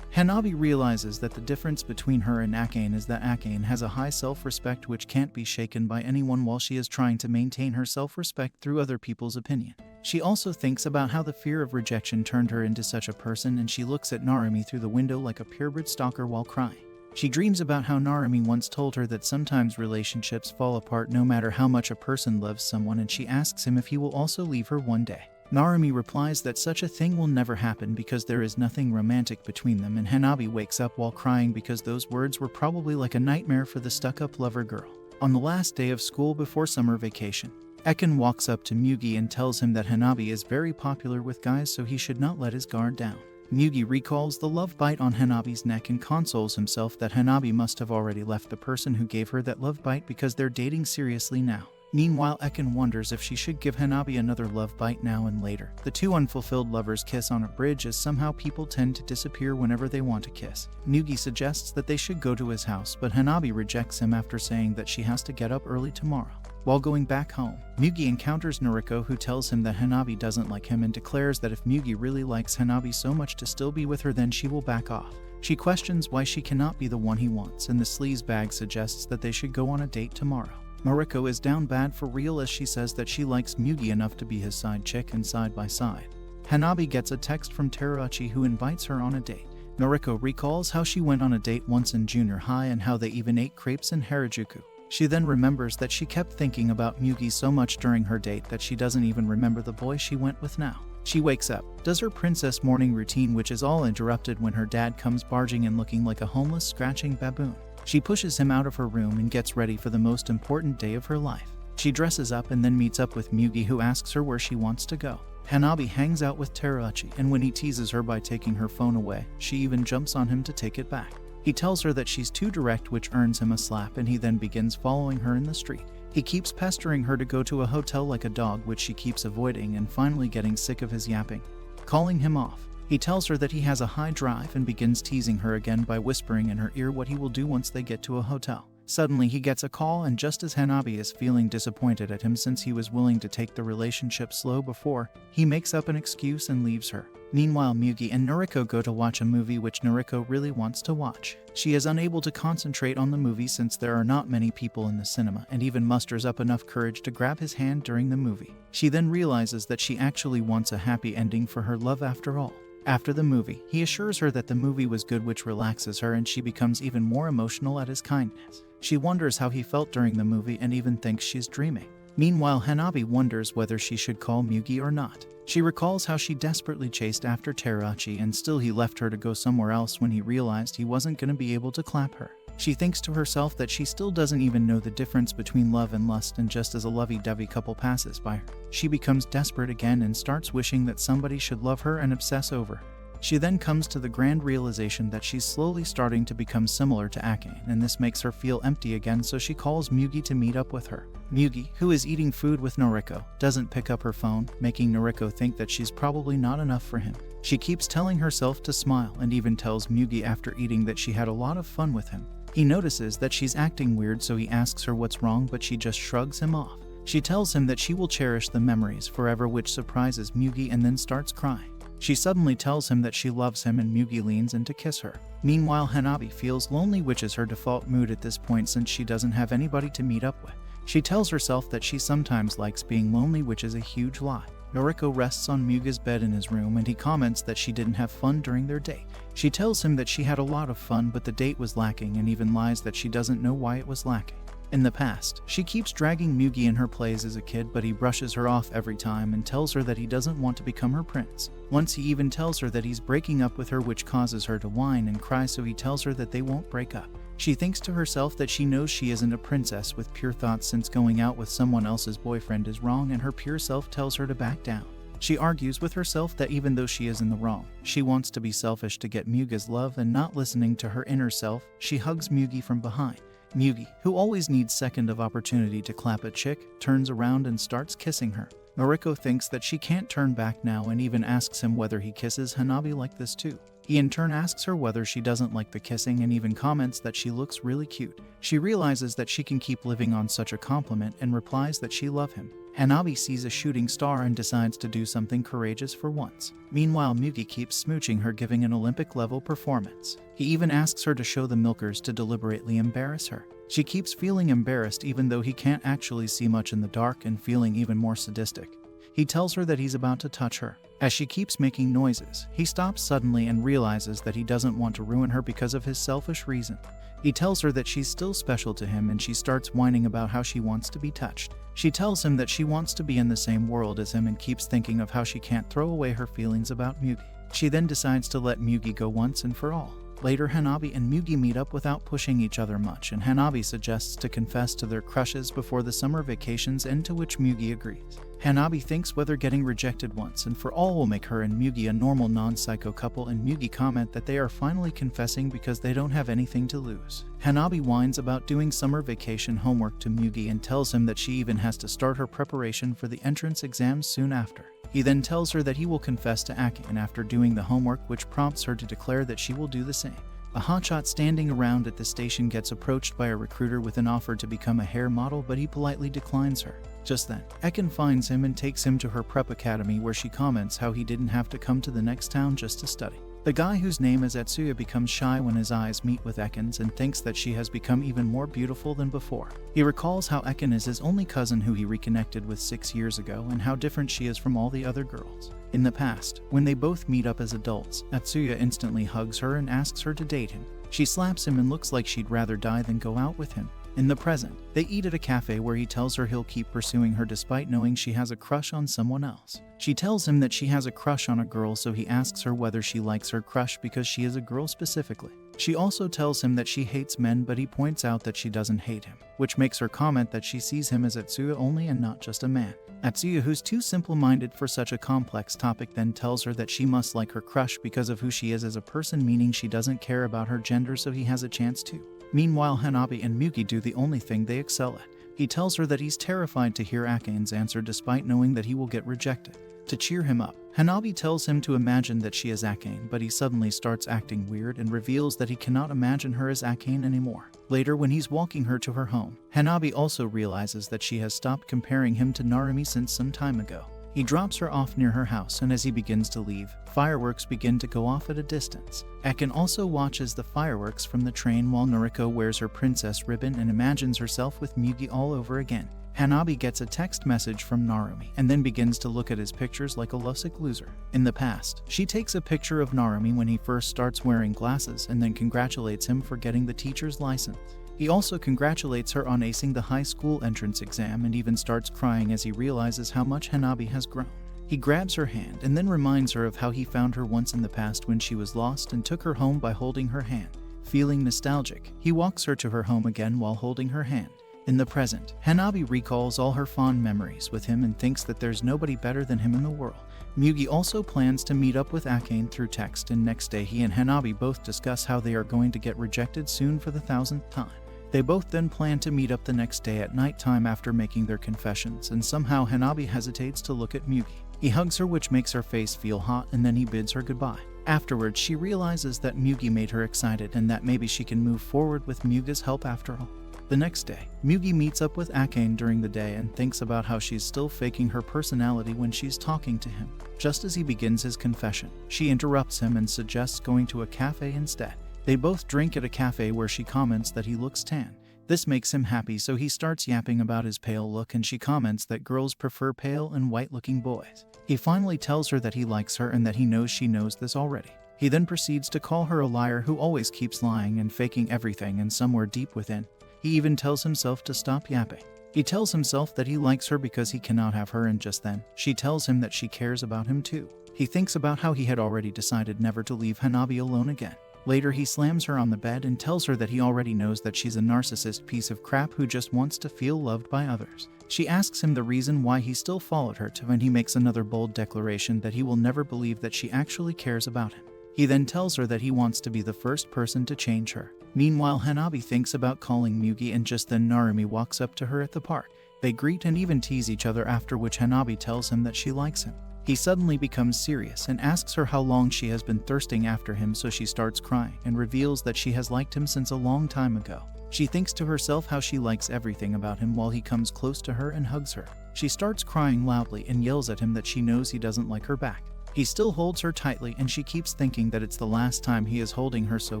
Hanabi realizes that the difference between her and Akane is that Akane has a high self-respect which can't be shaken by anyone, while she is trying to maintain her self-respect through other people's opinion. She also thinks about how the fear of rejection turned her into such a person, and she looks at Narumi through the window like a purebred stalker while crying. She dreams about how Narumi once told her that sometimes relationships fall apart no matter how much a person loves someone, and she asks him if he will also leave her one day. Narumi replies that such a thing will never happen because there is nothing romantic between them, and Hanabi wakes up while crying because those words were probably like a nightmare for the stuck-up lover girl. On the last day of school before summer vacation, Eken walks up to Mugi and tells him that Hanabi is very popular with guys, so he should not let his guard down. Mugi recalls the love bite on Hanabi's neck and consoles himself that Hanabi must have already left the person who gave her that love bite because they're dating seriously now. Meanwhile, Eken wonders if she should give Hanabi another love bite now and later. The two unfulfilled lovers kiss on a bridge, as somehow people tend to disappear whenever they want to kiss. Mugi suggests that they should go to his house, but Hanabi rejects him after saying that she has to get up early tomorrow. While going back home, Mugi encounters Noriko, who tells him that Hanabi doesn't like him and declares that if Mugi really likes Hanabi so much to still be with her, then she will back off. She questions why she cannot be the one he wants, and the sleaze bag suggests that they should go on a date tomorrow. Noriko is down bad for real as she says that she likes Mugi enough to be his side chick and side by side. Hanabi gets a text from Teruhachi who invites her on a date. Noriko recalls how she went on a date once in junior high and how they even ate crepes in Harajuku. She then remembers that she kept thinking about Mugi so much during her date that she doesn't even remember the boy she went with now. She wakes up, does her princess morning routine, which is all interrupted when her dad comes barging in looking like a homeless scratching baboon. She pushes him out of her room and gets ready for the most important day of her life. She dresses up and then meets up with Mugi, who asks her where she wants to go. Hanabi hangs out with Teruhachi, and when he teases her by taking her phone away, she even jumps on him to take it back. He tells her that she's too direct, which earns him a slap, and he then begins following her in the street. He keeps pestering her to go to a hotel like a dog, which she keeps avoiding, and finally getting sick of his yapping, calling him off. He tells her that he has a high drive and begins teasing her again by whispering in her ear what he will do once they get to a hotel. Suddenly he gets a call, and just as Hanabi is feeling disappointed at him since he was willing to take the relationship slow before, he makes up an excuse and leaves her. Meanwhile, Mugi and Noriko go to watch a movie which Noriko really wants to watch. She is unable to concentrate on the movie since there are not many people in the cinema, and even musters up enough courage to grab his hand during the movie. She then realizes that she actually wants a happy ending for her love after all. After the movie, he assures her that the movie was good, which relaxes her, and she becomes even more emotional at his kindness. She wonders how he felt during the movie and even thinks she's dreaming. Meanwhile, Hanabi wonders whether she should call Mugi or not. She recalls how she desperately chased after Teruhachi, and still he left her to go somewhere else when he realized he wasn't going to be able to clap her. She thinks to herself that she still doesn't even know the difference between love and lust, and just as a lovey-dovey couple passes by her, she becomes desperate again and starts wishing that somebody should love her and obsess over her. She then comes to the grand realization that she's slowly starting to become similar to Akane, and this makes her feel empty again, so she calls Mugi to meet up with her. Mugi, who is eating food with Noriko, doesn't pick up her phone, making Noriko think that she's probably not enough for him. She keeps telling herself to smile and even tells Mugi after eating that she had a lot of fun with him. He notices that she's acting weird, so he asks her what's wrong, but she just shrugs him off. She tells him that she will cherish the memories forever, which surprises Mugi and then starts crying. She suddenly tells him that she loves him and Mugi leans in to kiss her. Meanwhile, Hanabi feels lonely, which is her default mood at this point since she doesn't have anybody to meet up with. She tells herself that she sometimes likes being lonely, which is a huge lie. Noriko rests on Mugi's bed in his room and he comments that she didn't have fun during their date. She tells him that she had a lot of fun, but the date was lacking, and even lies that she doesn't know why it was lacking. In the past, she keeps dragging Mugi in her plays as a kid, but he brushes her off every time and tells her that he doesn't want to become her prince. Once he even tells her that he's breaking up with her, which causes her to whine and cry, so he tells her that they won't break up. She thinks to herself that she knows she isn't a princess with pure thoughts, since going out with someone else's boyfriend is wrong, and her pure self tells her to back down. She argues with herself that even though she is in the wrong, she wants to be selfish to get Mugi's love, and not listening to her inner self, she hugs Mugi from behind. Mugi, who always needs second of opportunity to clap a chick, turns around and starts kissing her. Noriko thinks that she can't turn back now and even asks him whether he kisses Hanabi like this too. He in turn asks her whether she doesn't like the kissing and even comments that she looks really cute. She realizes that she can keep living on such a compliment and replies that she loves him. Hanabi sees a shooting star and decides to do something courageous for once. Meanwhile, Mugi keeps smooching her, giving an Olympic-level performance. He even asks her to show the milkers to deliberately embarrass her. She keeps feeling embarrassed even though he can't actually see much in the dark, and feeling even more sadistic. He tells her that he's about to touch her. As she keeps making noises, he stops suddenly and realizes that he doesn't want to ruin her because of his selfish reason. He tells her that she's still special to him, and she starts whining about how she wants to be touched. She tells him that she wants to be in the same world as him and keeps thinking of how she can't throw away her feelings about Mugi. She then decides to let Mugi go once and for all. Later, Hanabi and Mugi meet up without pushing each other much, and Hanabi suggests to confess to their crushes before the summer vacations end, to which Mugi agrees. Hanabi thinks whether getting rejected once and for all will make her and Mugi a normal non-psycho couple, and Mugi comment that they are finally confessing because they don't have anything to lose. Hanabi whines about doing summer vacation homework to Mugi and tells him that she even has to start her preparation for the entrance exams soon after. He then tells her that he will confess to Akin after doing the homework, which prompts her to declare that she will do the same. A hotshot standing around at the station gets approached by a recruiter with an offer to become a hair model, but he politely declines her. Just then, Akin finds him and takes him to her prep academy, where she comments how he didn't have to come to the next town just to study. The guy, whose name is Atsuya, becomes shy when his eyes meet with Akin's and thinks that she has become even more beautiful than before. He recalls how Akin is his only cousin who he reconnected with 6 years ago, and how different she is from all the other girls. In the past, when they both meet up as adults, Atsuya instantly hugs her and asks her to date him. She slaps him and looks like she'd rather die than go out with him. In the present, they eat at a cafe where he tells her he'll keep pursuing her despite knowing she has a crush on someone else. She tells him that she has a crush on a girl, so he asks her whether she likes her crush because she is a girl specifically. She also tells him that she hates men, but he points out that she doesn't hate him, which makes her comment that she sees him as Atsuya only and not just a man. Atsuya, who's too simple-minded for such a complex topic, then tells her that she must like her crush because of who she is as a person, meaning she doesn't care about her gender, so he has a chance too. Meanwhile, Hanabi and Mugi do the only thing they excel at. He tells her that he's terrified to hear Akin's answer despite knowing that he will get rejected. To cheer him up, Hanabi tells him to imagine that she is Akin, but he suddenly starts acting weird and reveals that he cannot imagine her as Akin anymore. Later, when he's walking her to her home, Hanabi also realizes that she has stopped comparing him to Narumi since some time ago. He drops her off near her house, and as he begins to leave, fireworks begin to go off at a distance. Akin also watches the fireworks from the train while Noriko wears her princess ribbon and imagines herself with Mugi all over again. Hanabi gets a text message from Narumi and then begins to look at his pictures like a lovesick loser. In the past, she takes a picture of Narumi when he first starts wearing glasses and then congratulates him for getting the teacher's license. He also congratulates her on acing the high school entrance exam and even starts crying as he realizes how much Hanabi has grown. He grabs her hand and then reminds her of how he found her once in the past when she was lost and took her home by holding her hand. Feeling nostalgic, he walks her to her home again while holding her hand. In the present, Hanabi recalls all her fond memories with him and thinks that there's nobody better than him in the world. Mugi also plans to meet up with Akin through text, and next day he and Hanabi both discuss how they are going to get rejected soon for the 1000th time. They both then plan to meet up the next day at nighttime after making their confessions, and somehow Hanabi hesitates to look at Mugi. He hugs her, which makes her face feel hot, and then he bids her goodbye. Afterwards, she realizes that Mugi made her excited and that maybe she can move forward with Mugi's help after all. The next day, Mugi meets up with Akane during the day and thinks about how she's still faking her personality when she's talking to him. Just as he begins his confession, she interrupts him and suggests going to a cafe instead. They both drink at a cafe where she comments that he looks tan. This makes him happy, so he starts yapping about his pale look and she comments that girls prefer pale and white-looking boys. He finally tells her that he likes her and that he knows she knows this already. He then proceeds to call her a liar who always keeps lying and faking everything, and somewhere deep within, he even tells himself to stop yapping. He tells himself that he likes her because he cannot have her, and just then, she tells him that she cares about him too. He thinks about how he had already decided never to leave Hanabi alone again. Later, he slams her on the bed and tells her that he already knows that she's a narcissist piece of crap who just wants to feel loved by others. She asks him the reason why he still followed her to, and he makes another bold declaration that he will never believe that she actually cares about him. He then tells her that he wants to be the first person to change her. Meanwhile, Hanabi thinks about calling Mugi, and just then Narumi walks up to her at the park. They greet and even tease each other, after which Hanabi tells him that she likes him. He suddenly becomes serious and asks her how long she has been thirsting after him, so she starts crying and reveals that she has liked him since a long time ago. She thinks to herself how she likes everything about him while he comes close to her and hugs her. She starts crying loudly and yells at him that she knows he doesn't like her back. He still holds her tightly, and she keeps thinking that it's the last time he is holding her so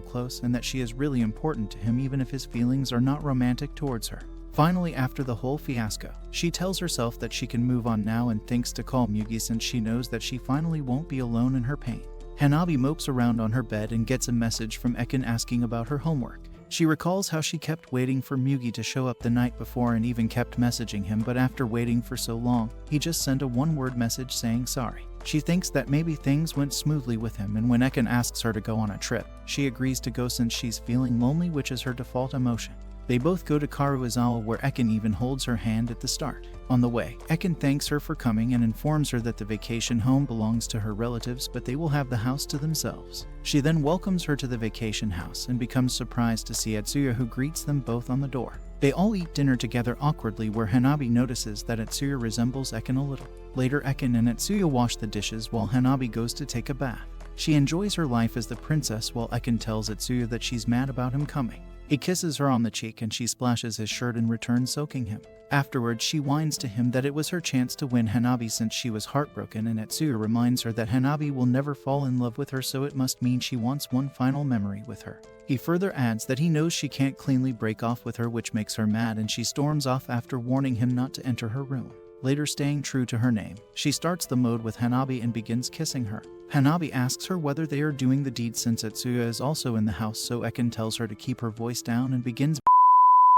close and that she is really important to him even if his feelings are not romantic towards her. Finally, after the whole fiasco, she tells herself that she can move on now and thinks to call Mugi since she knows that she finally won't be alone in her pain. Hanabi mopes around on her bed and gets a message from Ekin asking about her homework. She recalls how she kept waiting for Mugi to show up the night before and even kept messaging him, but after waiting for so long, he just sent a one-word message saying sorry. She thinks that maybe things went smoothly with him, and when Ekin asks her to go on a trip, she agrees to go since she's feeling lonely, which is her default emotion. They both go to Karuizawa, where Ekin even holds her hand at the start. On the way, Ekin thanks her for coming and informs her that the vacation home belongs to her relatives, but they will have the house to themselves. She then welcomes her to the vacation house and becomes surprised to see Atsuya, who greets them both on the door. They all eat dinner together awkwardly, where Hanabi notices that Atsuya resembles Ekin a little. Later, Ekin and Atsuya wash the dishes while Hanabi goes to take a bath. She enjoys her life as the princess while Ekin tells Atsuya that she's mad about him coming. He kisses her on the cheek and she splashes his shirt in return, soaking him. Afterwards, she whines to him that it was her chance to win Hanabi since she was heartbroken, and Atsuya reminds her that Hanabi will never fall in love with her, so it must mean she wants one final memory with her. He further adds that he knows she can't cleanly break off with her, which makes her mad, and she storms off after warning him not to enter her room. Later, staying true to her name, she starts the mode with Hanabi and begins kissing her. Hanabi asks her whether they are doing the deed since Atsuya is also in the house, so Ekin tells her to keep her voice down and begins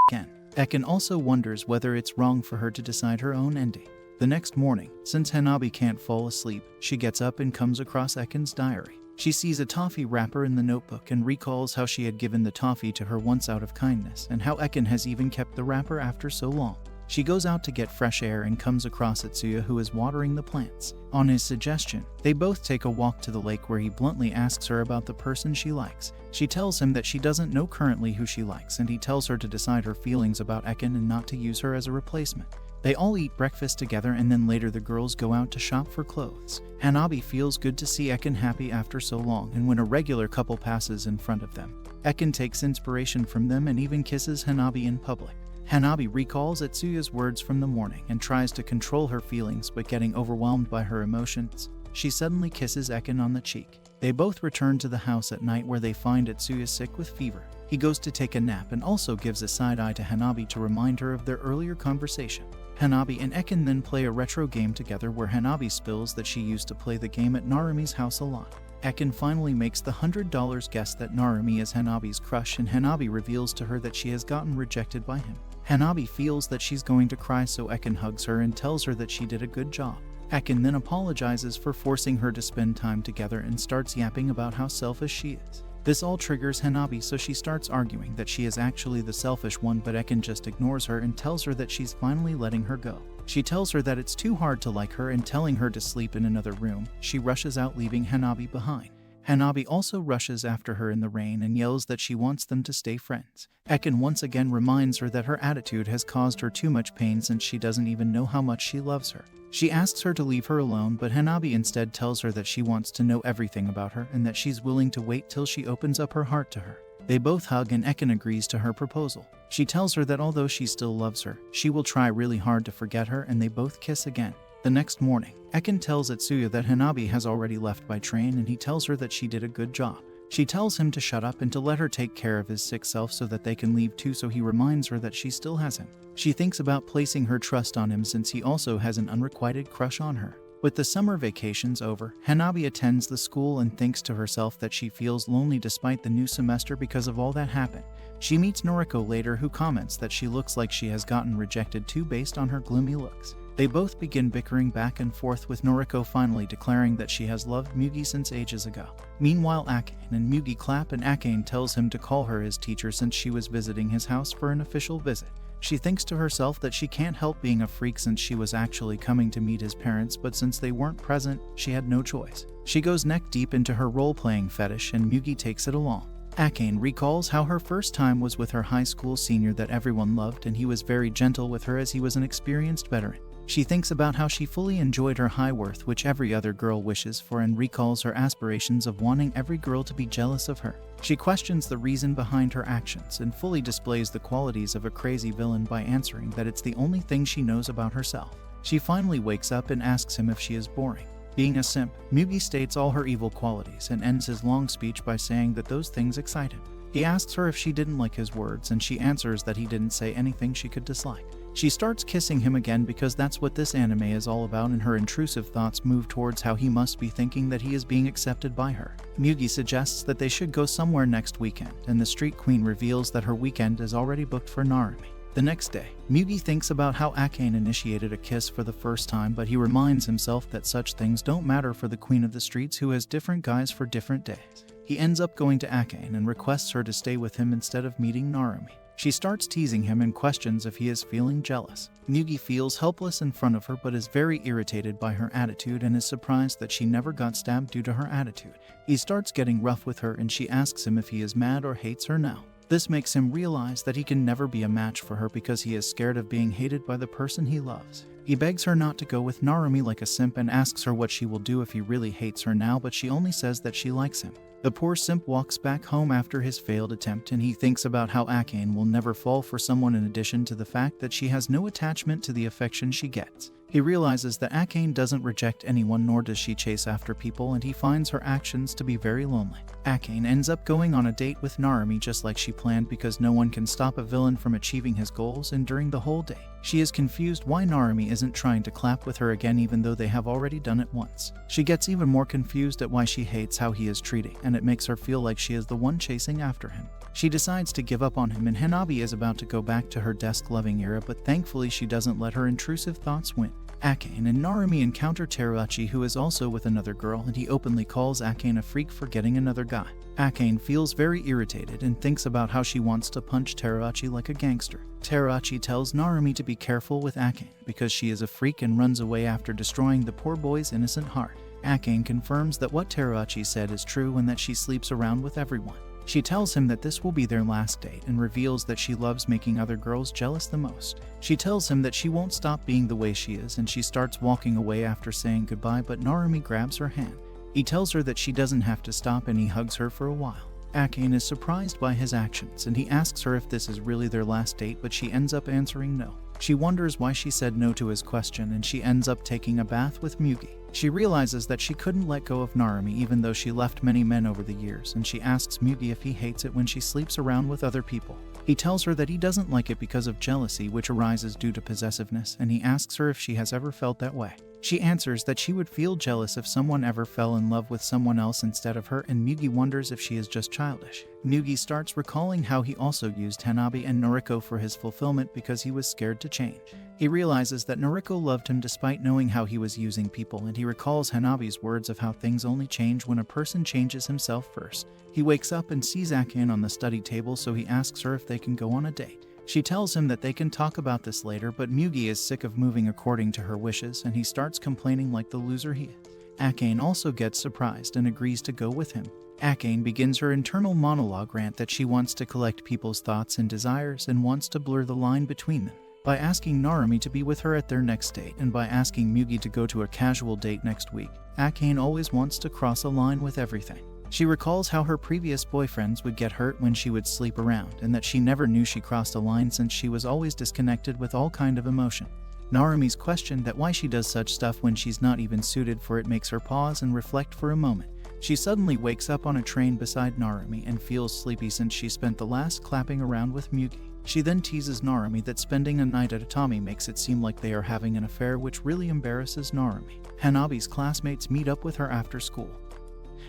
again. Ekin also wonders whether it's wrong for her to decide her own ending. The next morning, since Hanabi can't fall asleep, she gets up and comes across Ekin's diary. She sees a toffee wrapper in the notebook and recalls how she had given the toffee to her once out of kindness, and how Ekin has even kept the wrapper after so long. She goes out to get fresh air and comes across Atsuya, who is watering the plants. On his suggestion, they both take a walk to the lake, where he bluntly asks her about the person she likes. She tells him that she doesn't know currently who she likes, and he tells her to decide her feelings about Ekin and not to use her as a replacement. They all eat breakfast together, and then later the girls go out to shop for clothes. Hanabi feels good to see Ekin happy after so long, and when a regular couple passes in front of them, Ekin takes inspiration from them and even kisses Hanabi in public. Hanabi recalls Atsuya's words from the morning and tries to control her feelings, but getting overwhelmed by her emotions, she suddenly kisses Ekin on the cheek. They both return to the house at night, where they find Atsuya sick with fever. He goes to take a nap and also gives a side eye to Hanabi to remind her of their earlier conversation. Hanabi and Ekin then play a retro game together, where Hanabi spills that she used to play the game at Narumi's house a lot. Ekin finally makes the $100 guess that Narumi is Hanabi's crush, and Hanabi reveals to her that she has gotten rejected by him. Hanabi feels that she's going to cry, so Ekin hugs her and tells her that she did a good job. Ekin then apologizes for forcing her to spend time together and starts yapping about how selfish she is. This all triggers Hanabi, so she starts arguing that she is actually the selfish one, but Ekin just ignores her and tells her that she's finally letting her go. She tells her that it's too hard to like her and telling her to sleep in another room. She rushes out, leaving Hanabi behind. Hanabi also rushes after her in the rain and yells that she wants them to stay friends. Ekin once again reminds her that her attitude has caused her too much pain since she doesn't even know how much she loves her. She asks her to leave her alone, but Hanabi instead tells her that she wants to know everything about her and that she's willing to wait till she opens up her heart to her. They both hug and Ekin agrees to her proposal. She tells her that although she still loves her, she will try really hard to forget her, and they both kiss again. The next morning, Ekin tells Itsuya that Hanabi has already left by train, and he tells her that she did a good job. She tells him to shut up and to let her take care of his sick self so that they can leave too, so he reminds her that she still has him. She thinks about placing her trust on him since he also has an unrequited crush on her. With the summer vacations over, Hanabi attends the school and thinks to herself that she feels lonely despite the new semester because of all that happened. She meets Noriko later, who comments that she looks like she has gotten rejected too based on her gloomy looks. They both begin bickering back and forth, with Noriko finally declaring that she has loved Mugi since ages ago. Meanwhile, Akane and Mugi clap, and Akane tells him to call her his teacher since she was visiting his house for an official visit. She thinks to herself that she can't help being a freak since she was actually coming to meet his parents, but since they weren't present, she had no choice. She goes neck deep into her role-playing fetish, and Mugi takes it along. Akane recalls how her first time was with her high school senior that everyone loved, and he was very gentle with her as he was an experienced veteran. She thinks about how she fully enjoyed her high worth, which every other girl wishes for, and recalls her aspirations of wanting every girl to be jealous of her. She questions the reason behind her actions and fully displays the qualities of a crazy villain by answering that it's the only thing she knows about herself. She finally wakes up and asks him if she is boring. Being a simp, Mugi states all her evil qualities and ends his long speech by saying that those things excite him. He asks her if she didn't like his words, and she answers that he didn't say anything she could dislike. She starts kissing him again because that's what this anime is all about, and her intrusive thoughts move towards how he must be thinking that he is being accepted by her. Mugi suggests that they should go somewhere next weekend, and the street queen reveals that her weekend is already booked for Narumi. The next day, Mugi thinks about how Akane initiated a kiss for the first time, but he reminds himself that such things don't matter for the queen of the streets, who has different guys for different days. He ends up going to Akane and requests her to stay with him instead of meeting Narumi. She starts teasing him and questions if he is feeling jealous. Mugi feels helpless in front of her but is very irritated by her attitude and is surprised that she never got stabbed due to her attitude. He starts getting rough with her and she asks him if he is mad or hates her now. This makes him realize that he can never be a match for her because he is scared of being hated by the person he loves. He begs her not to go with Narumi like a simp and asks her what she will do if he really hates her now, but she only says that she likes him. The poor simp walks back home after his failed attempt, and he thinks about how Akane will never fall for someone, in addition to the fact that she has no attachment to the affection she gets. He realizes that Akane doesn't reject anyone, nor does she chase after people, and he finds her actions to be very lonely. Akane ends up going on a date with Narumi just like she planned, because no one can stop a villain from achieving his goals, and during the whole day, she is confused why Narumi isn't trying to clap with her again even though they have already done it once. She gets even more confused at why she hates how he is treating, and it makes her feel like she is the one chasing after him. She decides to give up on him, and Hanabi is about to go back to her desk-loving era, but thankfully she doesn't let her intrusive thoughts win. Akane and Narumi encounter Teruhachi, who is also with another girl, and he openly calls Akane a freak for getting another guy. Akane feels very irritated and thinks about how she wants to punch Teruhachi like a gangster. Teruhachi tells Narumi to be careful with Akane because she is a freak and runs away after destroying the poor boy's innocent heart. Akane confirms that what Teruhachi said is true and that she sleeps around with everyone. She tells him that this will be their last date and reveals that she loves making other girls jealous the most. She tells him that she won't stop being the way she is, and she starts walking away after saying goodbye, but Narumi grabs her hand. He tells her that she doesn't have to stop, and he hugs her for a while. Akane is surprised by his actions, and he asks her if this is really their last date, but she ends up answering no. She wonders why she said no to his question, and she ends up taking a bath with Mugi. She realizes that she couldn't let go of Narumi even though she left many men over the years, and she asks Mugi if he hates it when she sleeps around with other people. He tells her that he doesn't like it because of jealousy, which arises due to possessiveness, and he asks her if she has ever felt that way. She answers that she would feel jealous if someone ever fell in love with someone else instead of her, and Mugi wonders if she is just childish. Mugi starts recalling how he also used Hanabi and Noriko for his fulfillment because he was scared to change. He realizes that Noriko loved him despite knowing how he was using people, and he recalls Hanabi's words of how things only change when a person changes himself first. He wakes up and sees Akane on the study table, so he asks her if they can go on a date. She tells him that they can talk about this later, but Mugi is sick of moving according to her wishes, and he starts complaining like the loser he is. Akane also gets surprised and agrees to go with him. Akane begins her internal monologue rant that she wants to collect people's thoughts and desires and wants to blur the line between them by asking Narumi to be with her at their next date and by asking Mugi to go to a casual date next week. Akane always wants to cross a line with everything. She recalls how her previous boyfriends would get hurt when she would sleep around and that she never knew she crossed a line since she was always disconnected with all kind of emotion. Narumi's question that why she does such stuff when she's not even suited for it makes her pause and reflect for a moment. She suddenly wakes up on a train beside Narumi and feels sleepy since she spent the last clapping around with Mugi. She then teases Narumi that spending a night at Atami makes it seem like they are having an affair, which really embarrasses Narumi. Hanabi's classmates meet up with her after school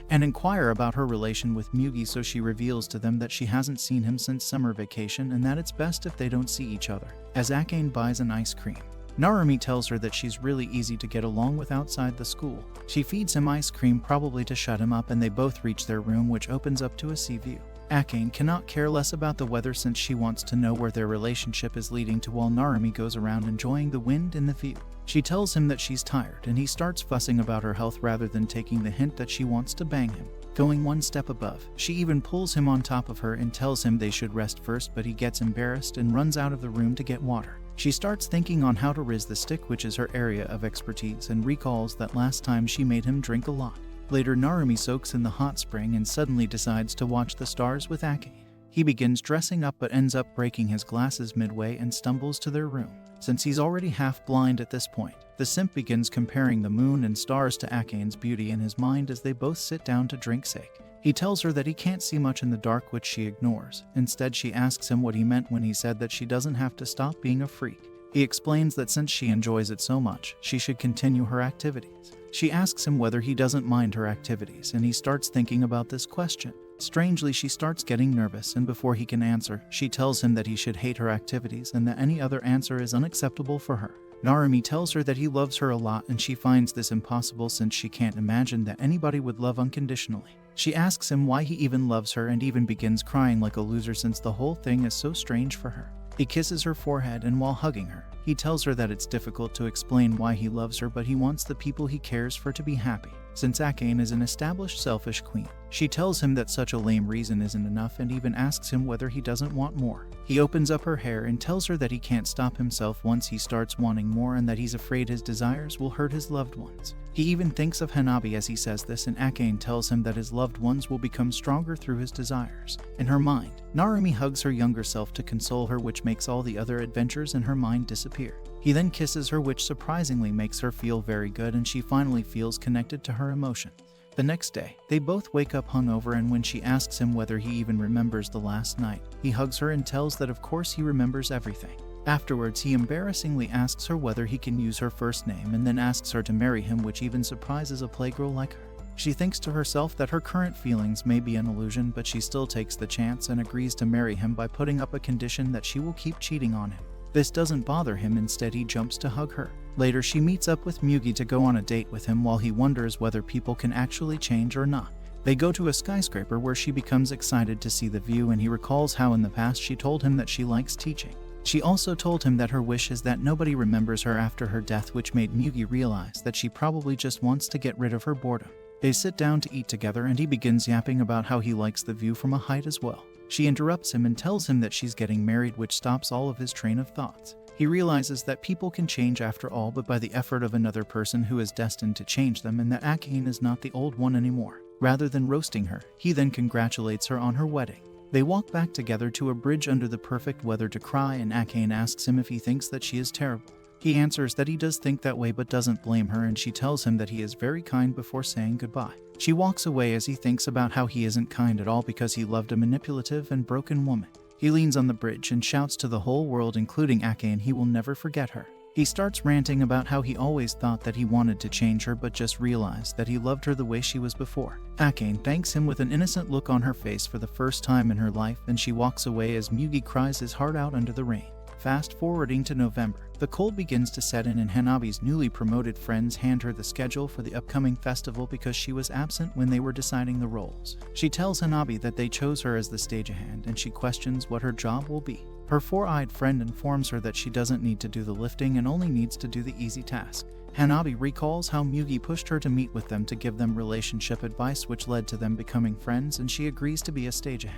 and inquire about her relation with Mugi, so she reveals to them that she hasn't seen him since summer vacation and that it's best if they don't see each other. As Akane buys an ice cream, Narumi tells her that she's really easy to get along with outside the school. She feeds him ice cream, probably to shut him up, and they both reach their room, which opens up to a sea view. Akane cannot care less about the weather since she wants to know where their relationship is leading to, while Narumi goes around enjoying the wind and the view. She tells him that she's tired and he starts fussing about her health rather than taking the hint that she wants to bang him. Going one step above, she even pulls him on top of her and tells him they should rest first, but he gets embarrassed and runs out of the room to get water. She starts thinking on how to riz the stick, which is her area of expertise, and recalls that last time she made him drink a lot. Later, Narumi soaks in the hot spring and suddenly decides to watch the stars with Akane. He begins dressing up but ends up breaking his glasses midway and stumbles to their room. Since he's already half blind at this point, the simp begins comparing the moon and stars to Akane's beauty in his mind as they both sit down to drink sake. He tells her that he can't see much in the dark, which she ignores. Instead, she asks him what he meant when he said that she doesn't have to stop being a freak. He explains that since she enjoys it so much, she should continue her activities. She asks him whether he doesn't mind her activities, and he starts thinking about this question. Strangely, she starts getting nervous, and before he can answer, she tells him that he should hate her activities and that any other answer is unacceptable for her. Narumi tells her that he loves her a lot, and she finds this impossible since she can't imagine that anybody would love unconditionally. She asks him why he even loves her and even begins crying like a loser since the whole thing is so strange for her. He kisses her forehead, and while hugging her, he tells her that it's difficult to explain why he loves her, but he wants the people he cares for to be happy. Since Akane is an established selfish queen, she tells him that such a lame reason isn't enough and even asks him whether he doesn't want more. He opens up her hair and tells her that he can't stop himself once he starts wanting more and that he's afraid his desires will hurt his loved ones. He even thinks of Hanabi as he says this, and Akane tells him that his loved ones will become stronger through his desires. In her mind, Narumi hugs her younger self to console her, which makes all the other adventures in her mind disappear. He then kisses her, which surprisingly makes her feel very good, and she finally feels connected to her emotions. The next day, they both wake up hungover, and when she asks him whether he even remembers the last night, he hugs her and tells that of course he remembers everything. Afterwards, he embarrassingly asks her whether he can use her first name and then asks her to marry him, which even surprises a playgirl like her. She thinks to herself that her current feelings may be an illusion, but she still takes the chance and agrees to marry him by putting up a condition that she will keep cheating on him. This doesn't bother him, instead he jumps to hug her. Later, she meets up with Mugi to go on a date with him while he wonders whether people can actually change or not. They go to a skyscraper where she becomes excited to see the view, and he recalls how in the past she told him that she likes teaching. She also told him that her wish is that nobody remembers her after her death, which made Mugi realize that she probably just wants to get rid of her boredom. They sit down to eat together, and he begins yapping about how he likes the view from a height as well. She interrupts him and tells him that she's getting married, which stops all of his train of thoughts. He realizes that people can change after all, but by the effort of another person who is destined to change them, and that Akane is not the old one anymore. Rather than roasting her, he then congratulates her on her wedding. They walk back together to a bridge under the perfect weather to cry, and Akane asks him if he thinks that she is terrible. He answers that he does think that way but doesn't blame her, and she tells him that he is very kind before saying goodbye. She walks away as he thinks about how he isn't kind at all because he loved a manipulative and broken woman. He leans on the bridge and shouts to the whole world, including Akane, he will never forget her. He starts ranting about how he always thought that he wanted to change her but just realized that he loved her the way she was before. Akane thanks him with an innocent look on her face for the first time in her life, and she walks away as Mugi cries his heart out under the rain. Fast forwarding to November, the cold begins to set in, and Hanabi's newly promoted friends hand her the schedule for the upcoming festival because she was absent when they were deciding the roles. She tells Hanabi that they chose her as the stagehand, and she questions what her job will be. Her four-eyed friend informs her that she doesn't need to do the lifting and only needs to do the easy task. Hanabi recalls how Mugi pushed her to meet with them to give them relationship advice, which led to them becoming friends, and she agrees to be a stagehand.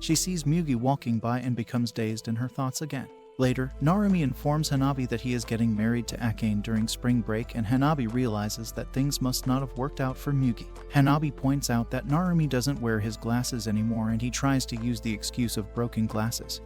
She sees Mugi walking by and becomes dazed in her thoughts again. Later, Narumi informs Hanabi that he is getting married to Akane during spring break, and Hanabi realizes that things must not have worked out for Mugi. Hanabi points out that Narumi doesn't wear his glasses anymore, and he tries to use the excuse of broken glasses.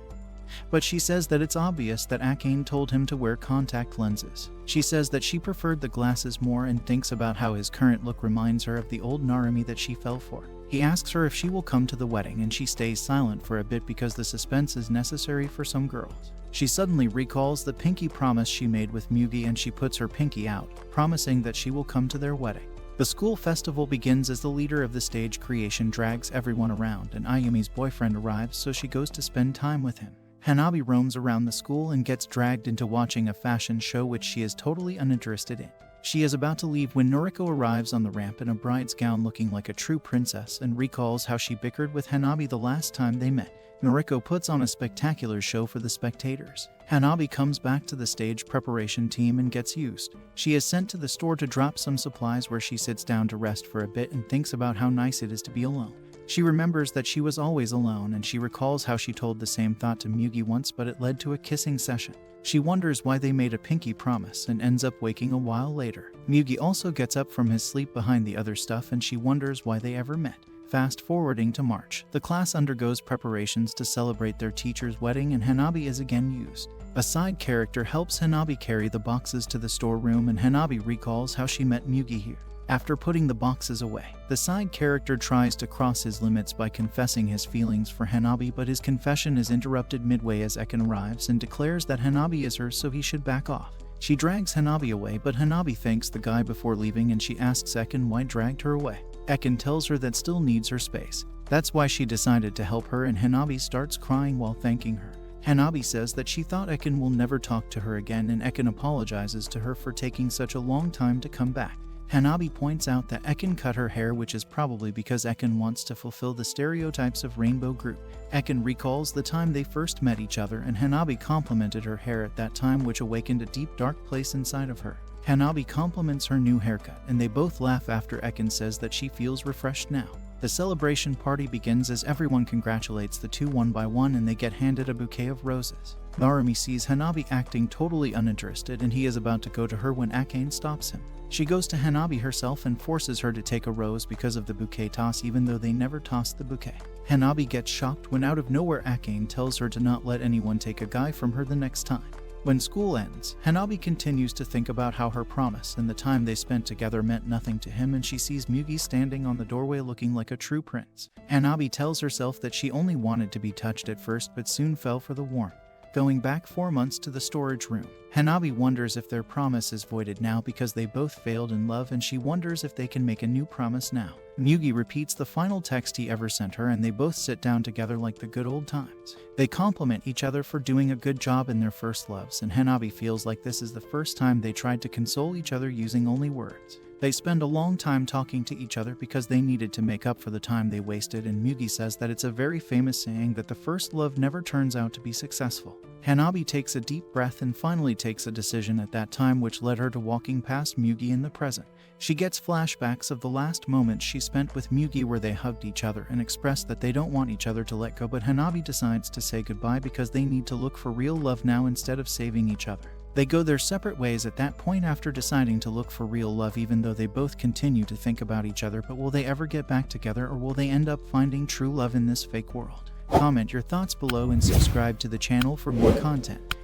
But she says that it's obvious that Akane told him to wear contact lenses. She says that she preferred the glasses more and thinks about how his current look reminds her of the old Narumi that she fell for. He asks her if she will come to the wedding, and she stays silent for a bit because the suspense is necessary for some girls. She suddenly recalls the pinky promise she made with Mugi, and she puts her pinky out, promising that she will come to their wedding. The school festival begins as the leader of the stage creation drags everyone around, and Ayumi's boyfriend arrives, so she goes to spend time with him. Hanabi roams around the school and gets dragged into watching a fashion show which she is totally uninterested in. She is about to leave when Noriko arrives on the ramp in a bride's gown looking like a true princess and recalls how she bickered with Hanabi the last time they met. Noriko puts on a spectacular show for the spectators. Hanabi comes back to the stage preparation team and gets used. She is sent to the store to drop some supplies, where she sits down to rest for a bit and thinks about how nice it is to be alone. She remembers that she was always alone, and she recalls how she told the same thought to Mugi once, but it led to a kissing session. She wonders why they made a pinky promise and ends up waking a while later. Mugi also gets up from his sleep behind the other stuff, and she wonders why they ever met. Fast forwarding to March, the class undergoes preparations to celebrate their teacher's wedding, and Hanabi is again used. A side character helps Hanabi carry the boxes to the storeroom, and Hanabi recalls how she met Mugi here. After putting the boxes away, the side character tries to cross his limits by confessing his feelings for Hanabi, but his confession is interrupted midway as Ekin arrives and declares that Hanabi is hers, so he should back off. She drags Hanabi away, but Hanabi thanks the guy before leaving, and she asks Ekin why dragged her away. Ekin tells her that still needs her space. That's why she decided to help her, and Hanabi starts crying while thanking her. Hanabi says that she thought Ekin will never talk to her again, and Ekin apologizes to her for taking such a long time to come back. Hanabi points out that Ekin cut her hair, which is probably because Ekin wants to fulfill the stereotypes of rainbow group. Ekin recalls the time they first met each other, and Hanabi complimented her hair at that time, which awakened a deep dark place inside of her. Hanabi compliments her new haircut, and they both laugh after Ekin says that she feels refreshed now. The celebration party begins as everyone congratulates the two one by one, and they get handed a bouquet of roses. Narumi sees Hanabi acting totally uninterested, and he is about to go to her when Akane stops him. She goes to Hanabi herself and forces her to take a rose because of the bouquet toss, even though they never tossed the bouquet. Hanabi gets shocked when out of nowhere Akane tells her to not let anyone take a guy from her the next time. When school ends, Hanabi continues to think about how her promise and the time they spent together meant nothing to him, and she sees Mugi standing on the doorway looking like a true prince. Hanabi tells herself that she only wanted to be touched at first, but soon fell for the warmth. Going back 4 months to the storage room, Hanabi wonders if their promise is voided now because they both failed in love, and she wonders if they can make a new promise now. Mugi repeats the final text he ever sent her, and they both sit down together like the good old times. They compliment each other for doing a good job in their first loves, and Hanabi feels like this is the first time they tried to console each other using only words. They spend a long time talking to each other because they needed to make up for the time they wasted, and Mugi says that it's a very famous saying that the first love never turns out to be successful. Hanabi takes a deep breath and finally takes a decision at that time, which led her to walking past Mugi in the present. She gets flashbacks of the last moments she spent with Mugi where they hugged each other and expressed that they don't want each other to let go, but Hanabi decides to say goodbye because they need to look for real love now instead of saving each other. They go their separate ways at that point after deciding to look for real love, even though they both continue to think about each other. But will they ever get back together, or will they end up finding true love in this fake world? Comment your thoughts below and subscribe to the channel for more content.